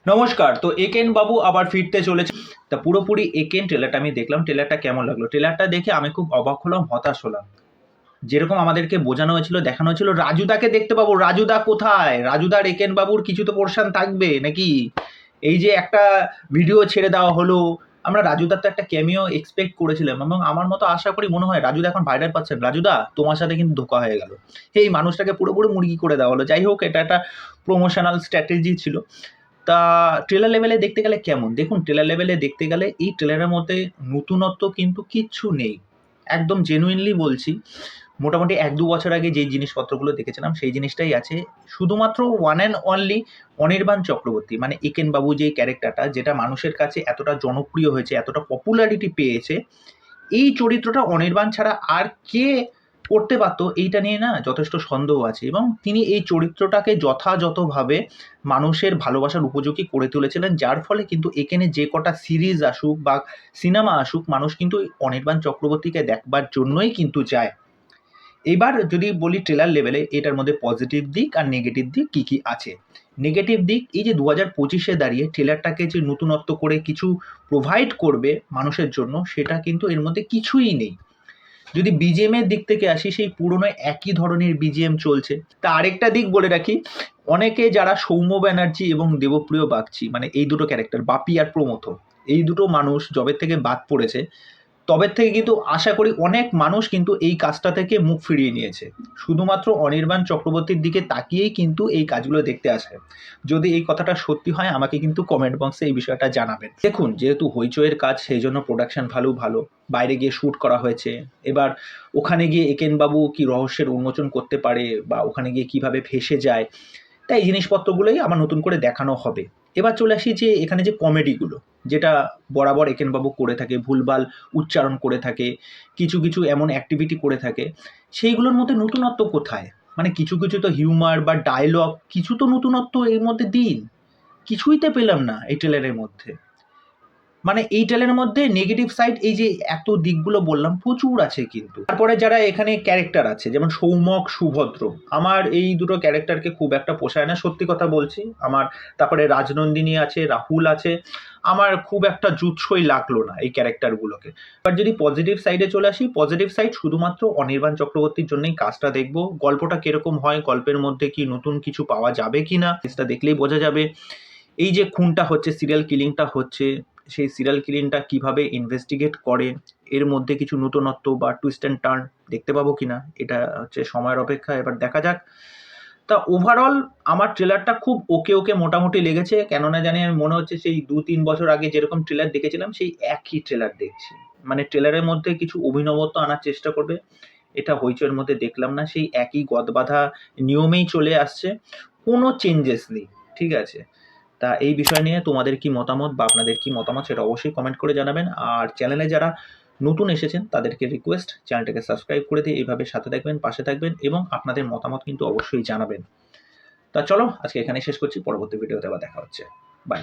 নমস্কার। তো একেন বাবু আবার ফিরতে চলেছে। তা পুরোপুরি একেন ট্রেলারটা আমি দেখলাম। ট্রেলারটা কেমন লাগলো? ট্রেলারটা দেখে আমি খুব অবাক হলাম, হতাশ হলাম। যেরকম আমাদেরকে বোঝানো হয়েছিল, দেখানো হয়েছিল রাজুদাকে দেখতে পাবো। রাজুদা কোথায়? রাজুদার একেন বাবুর কিছু তো পোরশন থাকবে নাকি? এই যে একটা ভিডিও ছেড়ে দেওয়া হলো, আমরা রাজুদার তো একটা ক্যামিও এক্সপেক্ট করেছিলাম এবং আমার মতো আশা করি মনে হয় রাজুদা এখন ভাইরাল পাচ্ছেন। রাজুদা তোমার সাথে কিন্তু ধোঁকা হয়ে গেল। এই মানুষটাকে পুরোপুরি মুরগি করে দেওয়া হলো। যাই হোক, এটা একটা প্রমোশনাল স্ট্র্যাটেজি ছিল। তা ট্রেলার লেভেলে দেখতে গেলে কেমন? দেখুন, ট্রেলার লেভেলে দেখতে গেলে এই ট্রেলারের মধ্যে নতুনত্ব কিন্তু কিচ্ছু নেই। একদম জেনুইনলি বলছি। মোটামুটি ১-২ বছর আগে যেই জিনিসপত্রগুলো দেখেছিলাম সেই জিনিসটাই আছে। শুধুমাত্র one and only Anirban Chakraborty মানে একেন বাবু যেই ক্যারেক্টারটা, যেটা মানুষের কাছে এতটা জনপ্রিয় হয়েছে, এতটা পপুলারিটি পেয়েছে, এই চরিত্রটা অনির্বাণ ছাড়া আর কে করতে পারতো এইটা নিয়ে না যথেষ্ট সন্দেহ আছে। এবং তিনি এই চরিত্রটাকে যথাযথভাবে মানুষের ভালোবাসার উপযোগী করে তুলেছিলেন, যার ফলে কিন্তু এখানে যে কটা সিরিজ আসুক বা সিনেমা আসুক, মানুষ কিন্তু অনির্বাণ চক্রবর্তীকে দেখবার জন্যই কিন্তু যায়। এবার যদি বলি ট্রেলার লেভেলে এটার মধ্যে পজিটিভ দিক আর নেগেটিভ দিক কী কী আছে। নেগেটিভ দিক, এই যে ২০২৫-এ দাঁড়িয়ে ট্রেলারটাকে যে নতুনত্ব করে কিছু প্রোভাইড করবে মানুষের জন্য, সেটা কিন্তু এর মধ্যে কিছুই নেই। যদি বিজিএম এর দিক থেকে আসি, সেই পুরনো একই ধরনের বিজিএম চলছে। তা আরেকটা দিক বলে রাখি, অনেকে যারা সৌম্য ব্যানার্জি এবং দেবপ্রিয় বাগচি মানে এই দুটো ক্যারেক্টার, বাপি আর প্রমথ, এই দুটো মানুষ যবে থেকে বাদ পড়েছে তবে থেকে কিন্তু আশা করি অনেক মানুষ কিন্তু এই কাজটা থেকে মুখ ফিরিয়ে নিয়েছে। শুধুমাত্র অনির্বাণ চক্রবর্তীর দিকে তাকিয়েই কিন্তু এই কাজগুলো দেখতে আসে। যদি এই কথাটা সত্যি হয় আমাকে কিন্তু কমেন্ট বক্সে এই বিষয়টা জানাবেন। দেখুন, যেহেতু হইচইয়ের কাজ সেই জন্য প্রোডাকশন ভ্যালু ভালো, বাইরে গিয়ে শ্যুট করা হয়েছে। এবার ওখানে গিয়ে একেনবাবু কি রহস্যের উন্মোচন করতে পারে বা ওখানে গিয়ে কিভাবে ফেঁসে যায়, তাই এই জিনিসপত্রগুলোই আমার নতুন করে দেখানো হবে। এবার চলে আসি যে এখানে যে কমেডিগুলো, যেটা বরাবর একেনবাবু করে থাকে, ভুলভাল উচ্চারণ করে থাকে, কিছু কিছু এমন অ্যাক্টিভিটি করে থাকে, সেইগুলোর মধ্যে নতুনত্ব কোথায়? মানে কিছু কিছু তো হিউমার বা ডায়লগ, কিছু তো নতুনত্ব এর মধ্যে দিন। কিছুই তো পেলাম না এই ট্রেলারের মধ্যে। মানে এই ট্রেলারের মধ্যে নেগেটিভ সাইড, এই যে এত দিকগুলো বললাম, প্রচুর আছে কিন্তু। তারপরে যারা এখানে ক্যারেক্টার আছে যেমন সৌমক, সুভদ্র, আমার এই দুটো ক্যারেক্টারকে খুব একটা পোষায় না, সত্যি কথা বলছি। আমার তারপরে রাজনন্দিনী আছে, রাহুল আছে, আমার খুব একটা জুৎসই লাগলো না এই ক্যারেক্টারগুলোকে। এবার যদি পজিটিভ সাইডে চলে আসি, পজিটিভ সাইড শুধুমাত্র অনির্বাণ চক্রবর্তীর জন্যই কাজটা দেখবো। গল্পটা কিরকম হয়, গল্পের মধ্যে কি নতুন কিছু পাওয়া যাবে কিনা, সেটা দেখলেই বোঝা যাবে। এই যে খুনটা হচ্ছে, সিরিয়াল কিলিংটা হচ্ছে, সেই সিরিয়াল কিলিংটা কিভাবে ইনভেস্টিগেট করে, এর মধ্যে কিছু নতুনত্ব বা টুইস্ট অ্যান্ড টার্ন দেখতে পাবো কিনা, এটা হচ্ছে সময়ের অপেক্ষা। এবার দেখা যাক। তা ওভারঅল আমার ট্রেলারটা খুব ওকে ওকে মোটামুটি লেগেছে। কেননা জানি আমি মনে হচ্ছে সেই ২-৩ বছর আগে যেরকম ট্রেলার দেখেছিলাম সেই একই ট্রেলার দেখছি। মানে ট্রেলারের মধ্যে কিছু অভিনবত্ব আনার চেষ্টা করবে, এটা হইচইয়ের মধ্যে দেখলাম না। সেই একই গদবাঁধা নিয়মেই চলে আসছে, কোনো চেঞ্জেস নেই। ঠিক আছে? তা এই বিষয় নিয়ে তোমাদের কি মতামত বা আপনাদের কি মতামত সেটা অবশ্যই কমেন্ট করে জানাবেন। আর চ্যানেলে যারা নতুন এসেছেন তাদেরকে রিকোয়েস্ট, চ্যানেলটাকে সাবস্ক্রাইব করে দিয়ে এইভাবে সাথে থাকবেন, পাশে থাকবেন এবং আপনাদের মতামত কিন্তু অবশ্যই জানাবেন। তা চলো আজকে এখানেই শেষ করছি, পরবর্তী ভিডিওতে আবার দেখা হচ্ছে। বাই।